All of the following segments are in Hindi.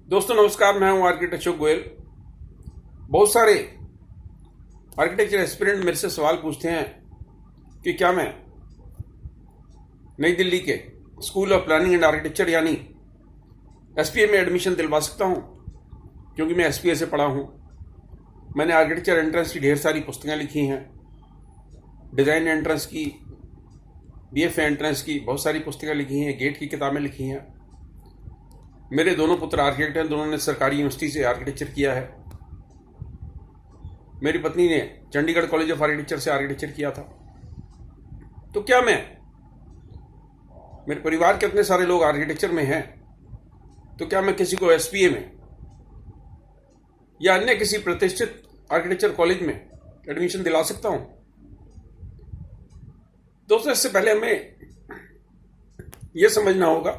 दोस्तों नमस्कार, मैं हूं आर्किटेक्ट अशोक गोयल। बहुत सारे आर्किटेक्चर एस्पिरेंट मेरे से सवाल पूछते हैं कि क्या मैं नई दिल्ली के school of planning and architecture यानी एसपीए में एडमिशन दिलवा सकता हूं, क्योंकि मैं एसपीए से पढ़ा हूं। मैंने आर्किटेक्चर एंट्रेंस की ढेर सारी पुस्तकें लिखी हैं, डिज़ाइन एंट्रेंस की, बीएफए एंट्रेंस की बहुत सारी पुस्तकें लिखी हैं, गेट की किताबें लिखी हैं। मेरे दोनों पुत्र आर्किटेक्ट हैं, दोनों ने सरकारी यूनिवर्सिटी से आर्किटेक्चर किया है। मेरी पत्नी ने चंडीगढ़ कॉलेज ऑफ आर्किटेक्चर से आर्किटेक्चर किया था। तो क्या मेरे परिवार के इतने सारे लोग आर्किटेक्चर में हैं, तो क्या मैं किसी को एसपीए में या अन्य किसी प्रतिष्ठित आर्किटेक्चर कॉलेज में एडमिशन दिला सकता हूं? दोस्तों, इससे पहले हमें यह समझना होगा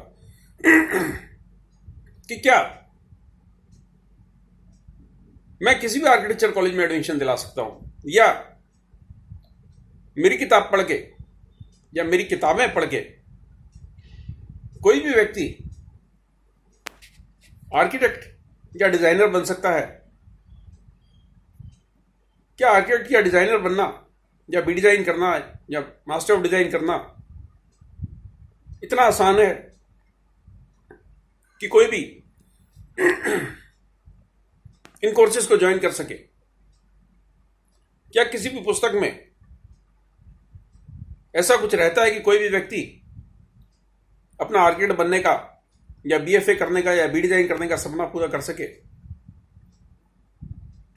कि क्या मैं किसी भी आर्किटेक्चर कॉलेज में एडमिशन दिला सकता हूं, या मेरी किताब पढ़ के या मेरी किताबें पढ़ के कोई भी व्यक्ति आर्किटेक्ट या डिजाइनर बन सकता है? क्या आर्किटेक्ट या डिजाइनर बनना या बी डिजाइन करना या मास्टर ऑफ डिजाइन करना इतना आसान है कि कोई भी इन कोर्सेज को ज्वाइन कर सके? क्या किसी भी पुस्तक में ऐसा कुछ रहता है कि कोई भी व्यक्ति अपना आर्किटेक्ट बनने का या बीएफए करने का या बी डिजाइन करने का सपना पूरा कर सके?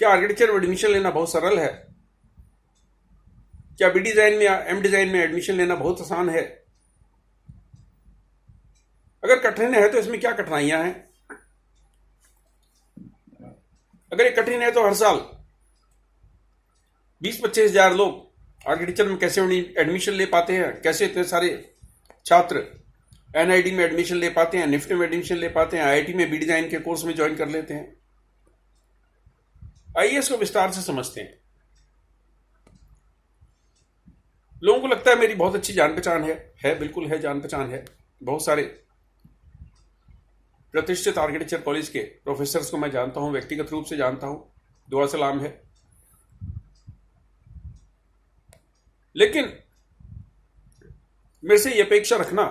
क्या आर्किटेक्चर में एडमिशन लेना बहुत सरल है? क्या बी डिजाइन में या एम डिजाइन में एडमिशन लेना बहुत आसान है? अगर कठिन है तो इसमें क्या कठिनाइयां हैं? अगर ये कठिन है तो हर साल 20-25 हजार लोग आर्किटेक्चर में कैसे एडमिशन ले पाते हैं? कैसे इतने सारे छात्र एनआईडी में एडमिशन ले पाते हैं, निफ्ट में एडमिशन ले पाते हैं, आईआईटी में बी डिजाइन के कोर्स में ज्वाइन कर लेते हैं? आइए इसको विस्तार से समझते हैं। लोगों को लगता है मेरी बहुत अच्छी जान पहचान है, बिल्कुल है, जान पहचान है। बहुत सारे प्रतिष्ठित आर्किटेक्चर कॉलेज के प्रोफेसर्स को मैं जानता हूं, व्यक्तिगत रूप से जानता हूं, दुआ सलाम है। लेकिन मेरे से यह अपेक्षा रखना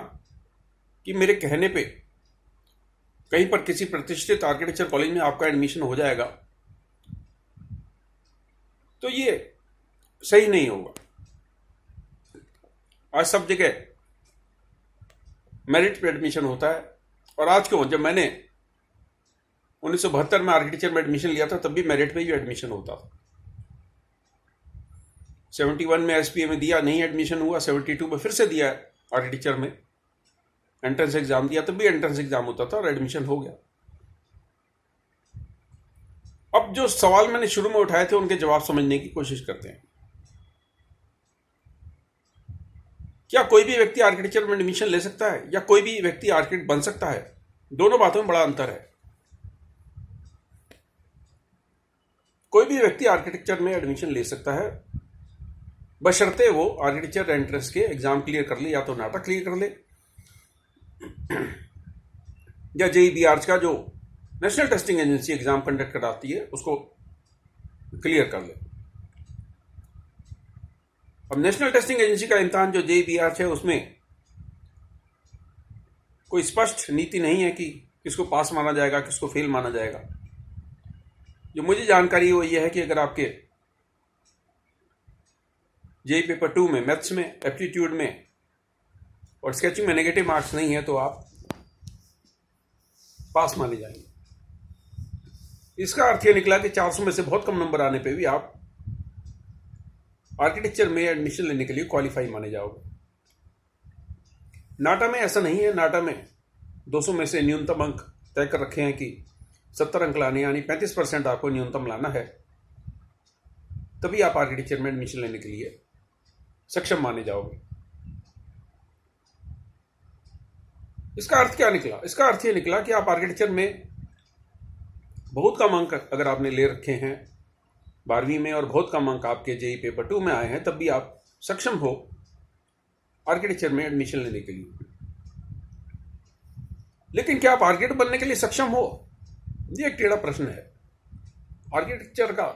कि मेरे कहने पे कहीं पर किसी प्रतिष्ठित आर्किटेक्चर कॉलेज में आपका एडमिशन हो जाएगा, तो ये सही नहीं होगा। आज सब जगह मेरिट पे एडमिशन होता है, और आज क्यों, जब मैंने 1972 में आर्किटेक्चर में एडमिशन लिया था तब भी मेरिट पे ही एडमिशन होता था। 71 में एसपीए में दिया, नहीं एडमिशन हुआ, 72 में फिर से दिया आर्किटेक्चर में, एंट्रेंस एग्जाम दिया, तब भी एंट्रेंस एग्जाम होता था और एडमिशन हो गया। अब जो सवाल मैंने शुरू में उठाए थे उनके जवाब समझने की कोशिश करते हैं। क्या कोई भी व्यक्ति आर्किटेक्चर में एडमिशन ले सकता है, या कोई भी व्यक्ति आर्किटेक्ट बन सकता है? दोनों बातों में बड़ा अंतर है। कोई भी व्यक्ति आर्किटेक्चर में एडमिशन ले सकता है, बशर्ते वो आर्किटेक्चर एंट्रेंस के एग्जाम क्लियर कर ले, या तो नाटा क्लियर कर ले, या जेईबीआर का जो national testing agency exam conduct कराती है उसको क्लियर कर ले। अब नेशनल टेस्टिंग एजेंसी का इम्तिहान जो जेईबीआर है, उसमें कोई स्पष्ट नीति नहीं है कि किसको पास माना जाएगा, किसको फेल माना जाएगा। जो मुझे जानकारी है वो ये है कि अगर आपके जेई पेपर 2 में मैथ्स में, एप्टीट्यूड में और स्केचिंग में नेगेटिव मार्क्स नहीं है तो आप पास माने जाएंगे। इसका अर्थ यह निकला कि 400 में से बहुत कम नंबर आने पे भी आप आर्किटेक्चर में एडमिशन लेने के लिए क्वालिफाई माने जाओगे। नाटा में ऐसा नहीं है। नाटा में 200 में से न्यूनतम अंक तय कर रखे हैं कि 70 अंक लाने, यानी 35% आपको न्यूनतम लाना है, तभी आप आर्किटेक्चर में एडमिशन लेने के लिए सक्षम माने जाओगे। इसका अर्थ क्या निकला? इसका अर्थ यह निकला कि आप आर्किटेक्चर में बहुत कम अंक अगर आपने ले रखे हैं 12वीं में, और बहुत कम अंक आपके जेई पेपर 2 में आए हैं, तब भी आप सक्षम हो आर्किटेक्चर में एडमिशन लेने के लिए। लेकिन क्या आप आर्किटेक्ट बनने के लिए सक्षम हो? ये एक टेढ़ा प्रश्न है। आर्किटेक्चर का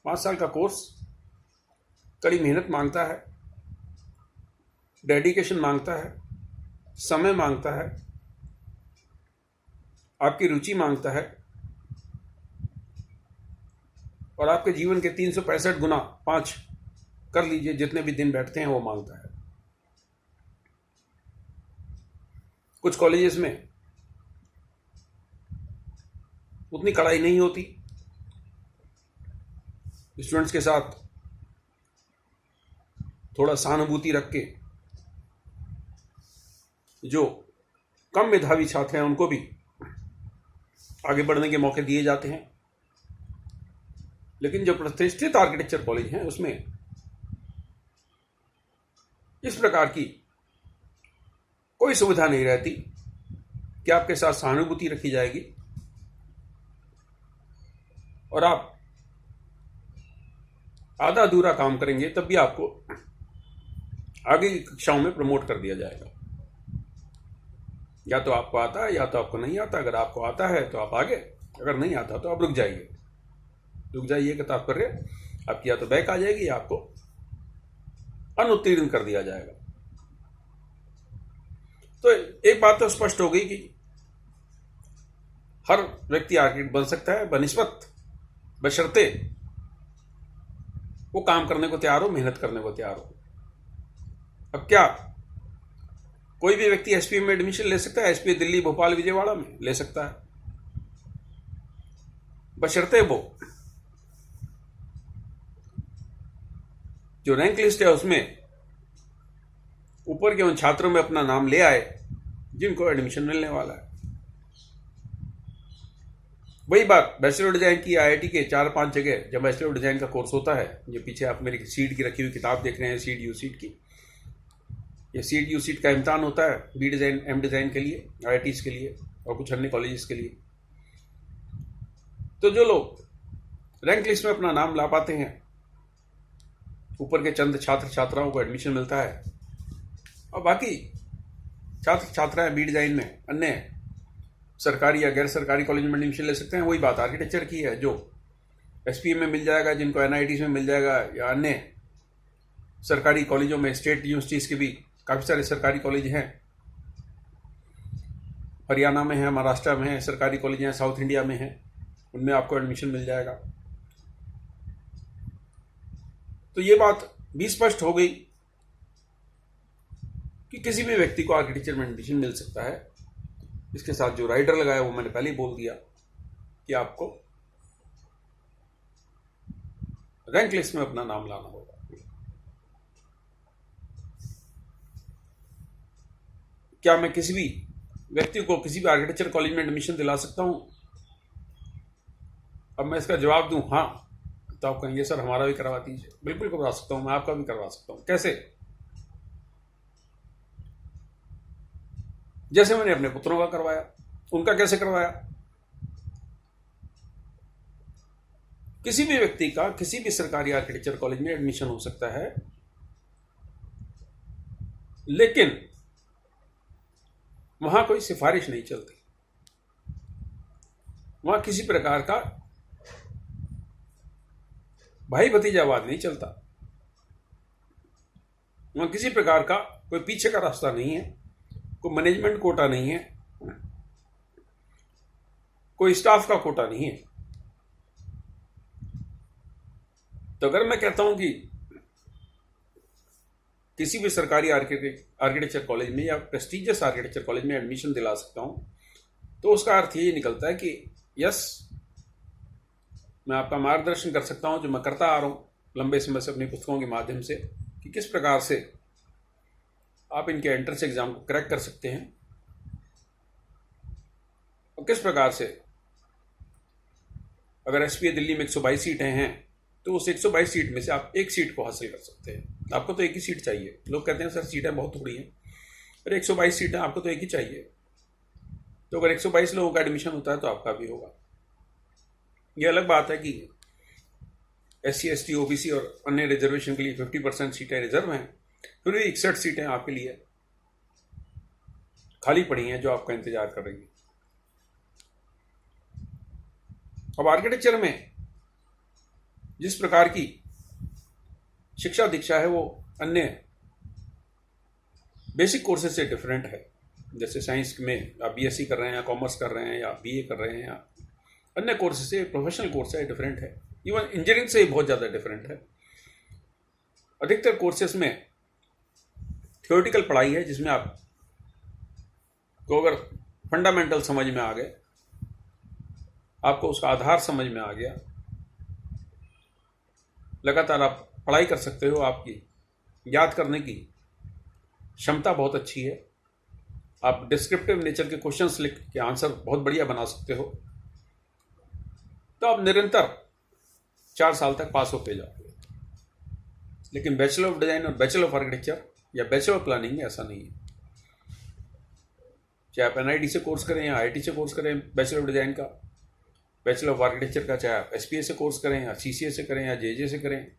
5 साल का कोर्स कड़ी मेहनत मांगता है, डेडिकेशन मांगता है, समय मांगता है, आपकी रुचि मांगता है और आपके जीवन के 365 गुना 5 कर लीजिए जितने भी दिन बैठते हैं वो मांगता है। कुछ कॉलेजेस में उतनी कड़ाई नहीं होती, स्टूडेंट्स के साथ थोड़ा सहानुभूति रख के जो कम मेधावी छात्र हैं उनको भी आगे बढ़ने के मौके दिए जाते हैं। लेकिन जो प्रतिष्ठित आर्किटेक्चर कॉलेज हैं उसमें इस प्रकार की कोई सुविधा नहीं रहती कि आपके साथ सहानुभूति रखी जाएगी और आप आधा अधूरा काम करेंगे तब भी आपको आगे की कक्षाओं में प्रमोट कर दिया जाएगा। या तो आपको आता है या तो आपको नहीं आता। अगर आपको आता है तो आप आगे, अगर नहीं आता तो आप रुक जाइए। रुक जाइए का तात्पर्य आपकी या तो बैक आ जाएगी या आपको अनुत्तीर्ण कर दिया जाएगा। तो एक बात तो स्पष्ट हो गई कि हर व्यक्ति आर्किटेक्ट बन सकता है बनिस्बत, बशर्ते वो काम करने को तैयार हो, मेहनत करने को तैयार हो। अब क्या कोई भी व्यक्ति एसपीएम में एडमिशन ले सकता है? एसपीए दिल्ली, भोपाल, विजयवाड़ा में ले सकता है, बशर्ते वो जो रैंक लिस्ट है उसमें ऊपर के उन छात्रों में अपना नाम ले आए जिनको एडमिशन मिलने वाला है। वही बात बैचलर डिजाइन की आईआईटी के 4-5 जगह जब बैचलर डिजाइन का कोर्स होता है, ये पीछे आप मेरी सीट की रखी हुई किताब देख रहे हैं, सीट यू सीट की, ये सीट यू सीट का इम्तिहान होता है बी डिजाइन एम डिजाइन के लिए, आईआईटीज के लिए और कुछ अन्य कॉलेजेस के लिए। तो जो लोग रैंक लिस्ट में अपना नाम ला पाते हैं, ऊपर के चंद छात्र छात्राओं को एडमिशन मिलता है और बाकी छात्र छात्राएं बी डिजाइन में अन्य सरकारी या गैर सरकारी कॉलेज में एडमिशन ले सकते हैं। वही बात आर्किटेक्चर की है, जो एसपीएम में मिल जाएगा, जिनको एनआईटीज में मिल जाएगा, या अन्य सरकारी कॉलेजों में, स्टेट यूनिवर्सिटीज के भी काफ़ी सारे सरकारी कॉलेज हैं, हरियाणा में है, महाराष्ट्र में है, सरकारी कॉलेज हैं, साउथ इंडिया में हैं, उनमें आपको एडमिशन मिल जाएगा। तो ये बात भी स्पष्ट हो गई कि किसी भी व्यक्ति को आर्किटेक्चर में एडमिशन मिल सकता है। इसके साथ जो राइडर लगाया वो मैंने पहले ही बोल दिया कि आपको रैंक लिस्ट में अपना नाम लाना होगा। क्या मैं किसी भी व्यक्ति को किसी भी आर्किटेक्चर कॉलेज में एडमिशन दिला सकता हूं? अब मैं इसका जवाब दूं हाँ, तो आप कहेंगे सर हमारा भी करवा दीजिए। बिल्कुल करवा सकता हूं, मैं आपका भी करवा सकता हूं। कैसे? जैसे मैंने अपने पुत्रों का करवाया। उनका कैसे करवाया? किसी भी व्यक्ति का किसी भी सरकारी आर्किटेक्चर कॉलेज में एडमिशन हो सकता है, लेकिन वहां कोई सिफारिश नहीं चलती। वहां किसी प्रकार का भाई भतीजावाद नहीं चलता। वहां किसी प्रकार का कोई पीछे का रास्ता नहीं है, कोई मैनेजमेंट कोटा नहीं है, कोई स्टाफ का कोटा नहीं है। तो अगर मैं कहता हूं कि किसी भी सरकारी आर्किटेक्चर कॉलेज में या प्रेस्टिजियस आर्किटेक्चर कॉलेज में एडमिशन दिला सकता हूं, तो उसका अर्थ ये निकलता है कि यस, मैं आपका मार्गदर्शन कर सकता हूं, जो मैं करता आ रहा हूं लंबे समय से अपनी पुस्तकों के माध्यम से, कि किस प्रकार से आप इनके एंट्रेंस एग्जाम को क्रैक कर सकते हैं और किस प्रकार से अगर एसपीए दिल्ली में 122 सीटें हैं तो उस 122 सीट में से आप एक सीट को हासिल कर सकते हैं। आपको तो एक ही सीट चाहिए। लोग कहते हैं सर सीटें बहुत थोड़ी हैं, अरे 122 सीटें, आपको तो एक ही चाहिए। तो अगर 122 लोगों का एडमिशन होता है तो आपका भी होगा। ये अलग बात है कि SC ST OBC और अन्य रिजर्वेशन के लिए 50% सीटें रिजर्व हैं, फिर भी 61 सीटें आपके लिए खाली पड़ी हैं जो आपका इंतजार कर रही हैं। अब आर्किटेक्चर में जिस प्रकार की शिक्षा दीक्षा है वो अन्य बेसिक कोर्सेज से डिफरेंट है। जैसे साइंस में आप बीएससी कर रहे हैं या कॉमर्स कर रहे हैं या बीए कर रहे हैं या अन्य कोर्सेज से, प्रोफेशनल कोर्स है, डिफरेंट है। इवन इंजीनियरिंग से बहुत ज़्यादा डिफरेंट है। अधिकतर कोर्सेज में थ्योरेटिकल पढ़ाई है जिसमें आप को अगर फंडामेंटल समझ में आ गए, आपको उसका आधार समझ में आ गया, लगातार आप पढ़ाई कर सकते हो, आपकी याद करने की क्षमता बहुत अच्छी है, आप डिस्क्रिप्टिव नेचर के क्वेश्चंस लिख के आंसर बहुत बढ़िया बना सकते हो, तो आप निरंतर 4 साल तक पास होते जाओगे। लेकिन बैचलर ऑफ डिजाइन और बैचलर ऑफ आर्किटेक्चर या बैचलर ऑफ प्लानिंग में ऐसा नहीं है। चाहे आप एनआईटी से कोर्स करें या आईआईटी से कोर्स करें बैचलर ऑफ डिजाइन का, बैचलर ऑफ आर्किटेक्चर का, चाहे आप एसपीए से कोर्स करें या सीसीए से करें या जेजे से करें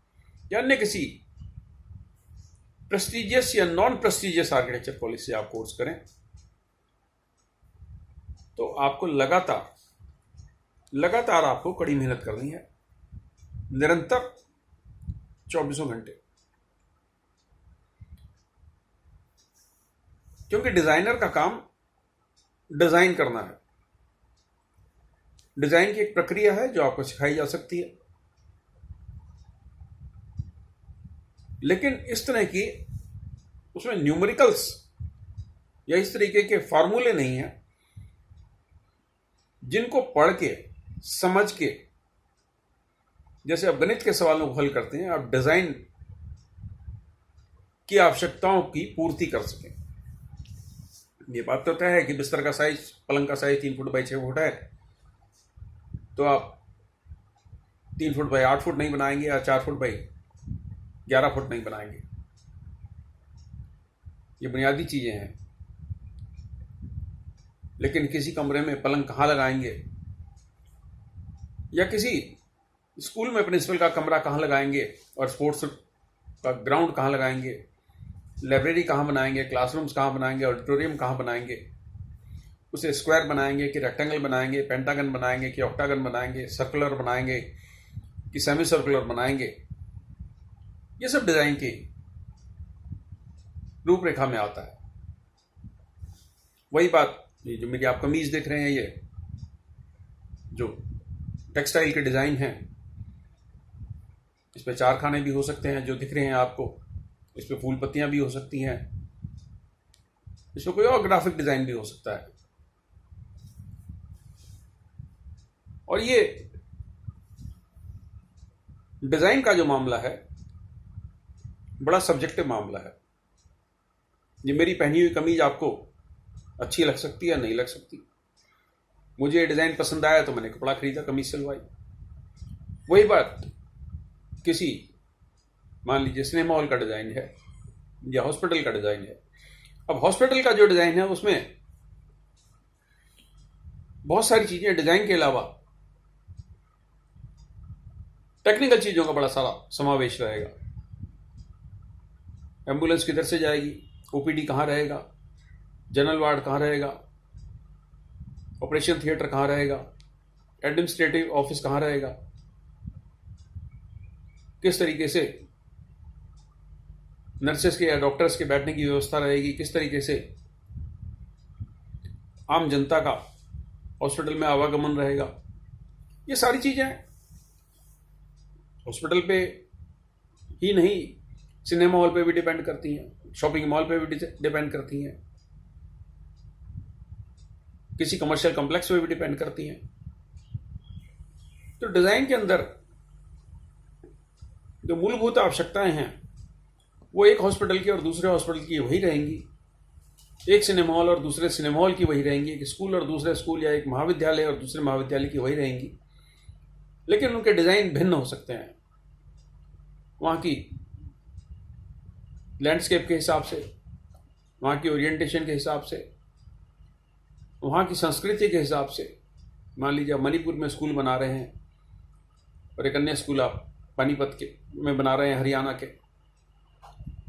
या अन्य किसी प्रेस्टिजियस या नॉन प्रेस्टिजियस आर्किटेक्चर कॉलेज से आप कोर्स करें, तो आपको लगातार आपको कड़ी मेहनत करनी है, निरंतर 24 घंटे। क्योंकि डिजाइनर का काम डिजाइन करना है। डिजाइन की एक प्रक्रिया है जो आपको सिखाई जा सकती है, लेकिन इस तरह की उसमें न्यूमेरिकल्स या इस तरीके के फॉर्मूले नहीं हैं जिनको पढ़ के समझ के, जैसे आप गणित के सवालों को हल करते हैं, आप डिजाइन की आवश्यकताओं की पूर्ति कर सकें। ये बात तो तय है कि बिस्तर का साइज, पलंग का साइज 3 फुट बाई 6 फुट है, तो आप 3 फुट बाई 8 फुट नहीं बनाएंगे या 4 फुट बाई 11 फुट नहीं बनाएंगे। ये बुनियादी चीजें हैं। लेकिन किसी कमरे में पलंग कहाँ लगाएंगे या किसी स्कूल में प्रिंसिपल का कमरा कहाँ लगाएंगे और स्पोर्ट्स का ग्राउंड कहाँ लगाएंगे, लाइब्रेरी कहाँ बनाएंगे, क्लासरूम्स कहाँ बनाएंगे, ऑडिटोरियम कहाँ बनाएंगे, उसे स्क्वायर बनाएंगे कि रेक्टेंगल बनाएंगे, पेंटागन बनाएंगे कि ऑक्टागन बनाएंगे, सर्कुलर बनाएंगे कि सेमी सर्कुलर बनाएंगे, ये सब डिजाइन की रूपरेखा में आता है। वही बात, ये जो मेरी आप कमीज देख रहे हैं, ये जो टेक्सटाइल के डिजाइन हैं, इस पे 4 खाने भी हो सकते हैं जो दिख रहे हैं आपको, इस पे फूल पत्तियां भी हो सकती हैं, इस पे कोई और ग्राफिक डिजाइन भी हो सकता है। और ये डिजाइन का जो मामला है बड़ा सब्जेक्टिव मामला है। ये मेरी पहनी हुई कमीज आपको अच्छी लग सकती है, नहीं लग सकती। मुझे ये डिजाइन पसंद आया तो मैंने कपड़ा खरीदा, कमीज सिलवाई। वही बात किसी, मान लीजिए सिनेमा हॉल का डिजाइन है या हॉस्पिटल का डिजाइन है। अब हॉस्पिटल का जो डिजाइन है उसमें बहुत सारी चीजें डिजाइन के अलावा टेक्निकल चीजों का बड़ा सारा समावेश रहेगा। एम्बुलेंस किधर से जाएगी, ओपीडी कहाँ रहेगा, जनरल वार्ड कहाँ रहेगा, ऑपरेशन थिएटर कहाँ रहेगा, एडमिनिस्ट्रेटिव ऑफिस कहाँ रहेगा, किस तरीके से नर्सेस के या डॉक्टर्स के बैठने की व्यवस्था रहेगी, किस तरीके से आम जनता का हॉस्पिटल में आवागमन रहेगा। ये सारी चीजें हॉस्पिटल पे ही नहीं, सिनेमा हॉल पे भी डिपेंड करती हैं, शॉपिंग मॉल पे भी डिपेंड करती हैं, किसी कमर्शियल कॉम्प्लेक्स पे भी डिपेंड करती हैं। तो डिजाइन के अंदर जो मूलभूत आवश्यकताएं हैं वो एक हॉस्पिटल की और दूसरे हॉस्पिटल की वही रहेंगी, एक सिनेमा हॉल और दूसरे सिनेमा हॉल की वही रहेंगी, एक स्कूल और दूसरे स्कूल या एक महाविद्यालय और दूसरे महाविद्यालय की वही रहेंगी। लेकिन उनके डिजाइन भिन्न हो सकते हैं, वहाँ की लैंडस्केप के हिसाब से, वहाँ की ओरिएंटेशन के हिसाब से, वहाँ की संस्कृति के हिसाब से। मान लीजिए आप मणिपुर में स्कूल बना रहे हैं और एक अन्य स्कूल आप पानीपत के में बना रहे हैं, हरियाणा के,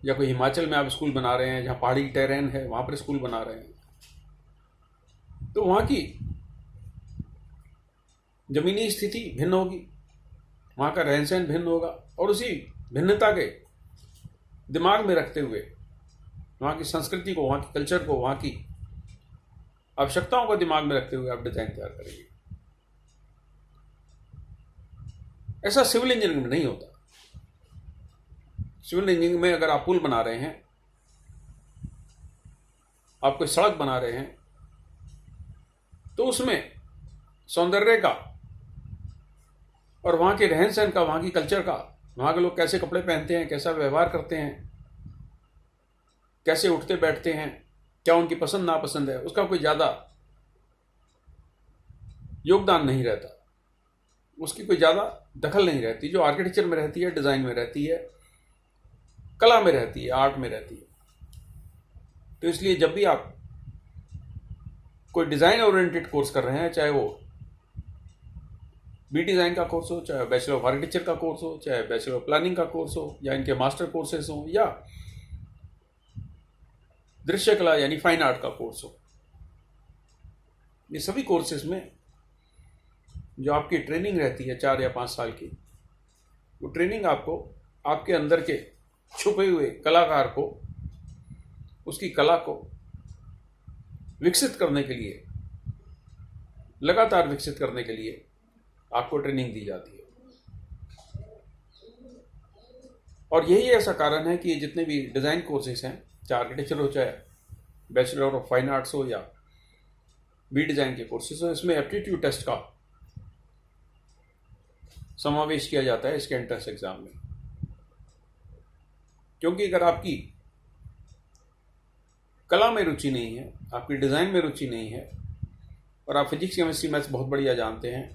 या कोई हिमाचल में आप स्कूल बना रहे हैं जहाँ पहाड़ी टेरेन है वहाँ पर स्कूल बना रहे हैं, तो वहाँ की जमीनी स्थिति भिन्न होगी, वहाँ का रहन सहन भिन्न होगा, और उसी भिन्नता के दिमाग में रखते हुए वहाँ की संस्कृति को, वहाँ की कल्चर को, वहाँ की आवश्यकताओं को दिमाग में रखते हुए आप डिजाइन तैयार करेंगे। ऐसा सिविल इंजीनियरिंग में नहीं होता। सिविल इंजीनियरिंग में अगर आप पुल बना रहे हैं, आप कोई सड़क बना रहे हैं, तो उसमें सौंदर्य का और वहाँ के रहन सहन का, वहाँ की कल्चर का, वहाँ के लोग कैसे कपड़े पहनते हैं, कैसा व्यवहार करते हैं, कैसे उठते बैठते हैं, क्या उनकी पसंद नापसंद है, उसका कोई ज़्यादा योगदान नहीं रहता, उसकी कोई ज़्यादा दखल नहीं रहती, जो आर्किटेक्चर में रहती है, डिज़ाइन में रहती है, कला में रहती है, आर्ट में रहती है। तो इसलिए जब भी आप कोई डिज़ाइन ओरिएंटेड कोर्स कर रहे हैं, चाहे वो बी डिज़ाइन का कोर्स हो, चाहे बैचलर ऑफ आर्किटेक्चर का कोर्स हो, चाहे बैचलर ऑफ प्लानिंग का कोर्स हो, या इनके मास्टर कोर्सेज हो, या दृश्य कला यानी फाइन आर्ट का कोर्स हो, ये सभी कोर्सेज में जो आपकी ट्रेनिंग रहती है 4 या 5 साल की, वो ट्रेनिंग आपको आपके अंदर के छुपे हुए कलाकार को, उसकी कला को विकसित करने के लिए, लगातार विकसित करने के लिए आपको ट्रेनिंग दी जाती है। और यही ऐसा कारण है कि जितने भी डिज़ाइन कोर्सेज हैं, चाहे आर्किटेक्चर हो, चाहे बैचलर ऑफ फाइन आर्ट्स हो, या बी डिज़ाइन के कोर्सेज हो, इसमें एप्टीट्यूड टेस्ट का समावेश किया जाता है इसके एंट्रेंस एग्जाम में। क्योंकि अगर आपकी कला में रुचि नहीं है, आपकी डिज़ाइन में रुचि नहीं है, और आप फिजिक्स केमिस्ट्री मैथ्स बहुत बढ़िया जानते हैं,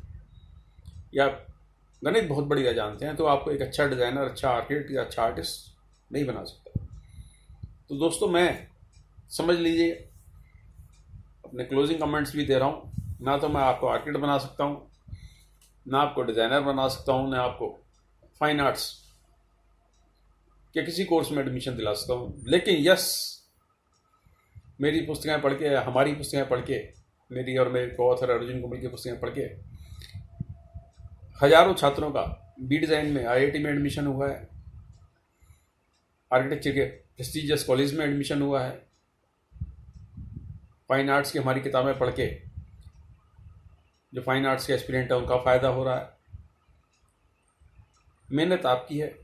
या गणित बहुत बढ़िया जानते हैं, तो आपको एक अच्छा डिज़ाइनर, अच्छा आर्किटेक्ट या अच्छा आर्टिस्ट नहीं बना सकता। तो दोस्तों, मैं समझ लीजिए, अपने क्लोजिंग कमेंट्स भी दे रहा हूँ, ना तो मैं आपको आर्किटेक्ट बना सकता हूँ, ना आपको डिज़ाइनर बना सकता हूँ, ना आपको फाइन आर्ट्स के किसी कोर्स में एडमिशन दिला सकता हूँ। लेकिन यस, मेरी पुस्तकें पढ़ के, हमारी पुस्तकें पढ़ के, मेरी और मेरे को ऑथर अर्जुन कुमार की पुस्तकें पढ़ के हजारों छात्रों का बी डिज़ाइन में IIT में एडमिशन हुआ है, आर्किटेक्चर के प्रेस्टीजियस कॉलेज में एडमिशन हुआ है, फाइन आर्ट्स की हमारी किताबें पढ़ के जो फाइन आर्ट्स के एस्पिरेंट है उनका फ़ायदा हो रहा है। मेहनत आपकी है,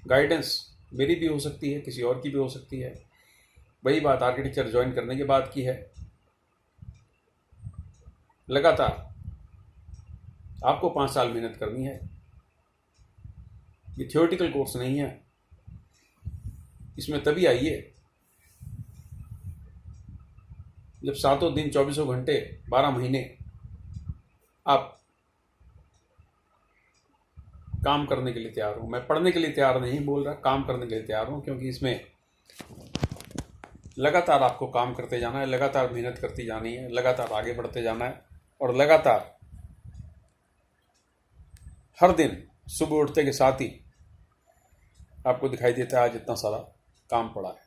गाइडेंस मेरी भी हो सकती है, किसी और की भी हो सकती है। वही बात आर्किटेक्चर ज्वाइन करने के बाद की है। लगातार आपको 5 साल मेहनत करनी है। ये थियोरेटिकल कोर्स नहीं है, इसमें तभी आइए जब 7 दिन 24 घंटे 12 महीने आप काम करने के लिए तैयार हो। मैं पढ़ने के लिए तैयार नहीं बोल रहा, काम करने के लिए तैयार हूँ, क्योंकि इसमें लगातार आपको काम करते जाना है, लगातार मेहनत करती जानी है, लगातार आगे बढ़ते जाना है, और लगातार हर दिन सुबह उठते के साथ ही आपको दिखाई देता है आज इतना सारा काम पड़ा है।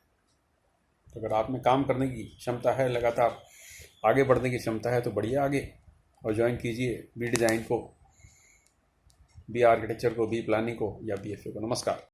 तो अगर आप में काम करने की क्षमता है, लगातार आगे बढ़ने की क्षमता है, तो बढ़िया आगे और ज्वाइन कीजिए बी डिज़ाइन को, बी आर्किटेक्चर को, बी प्लानिंग को, या BFA को। नमस्कार।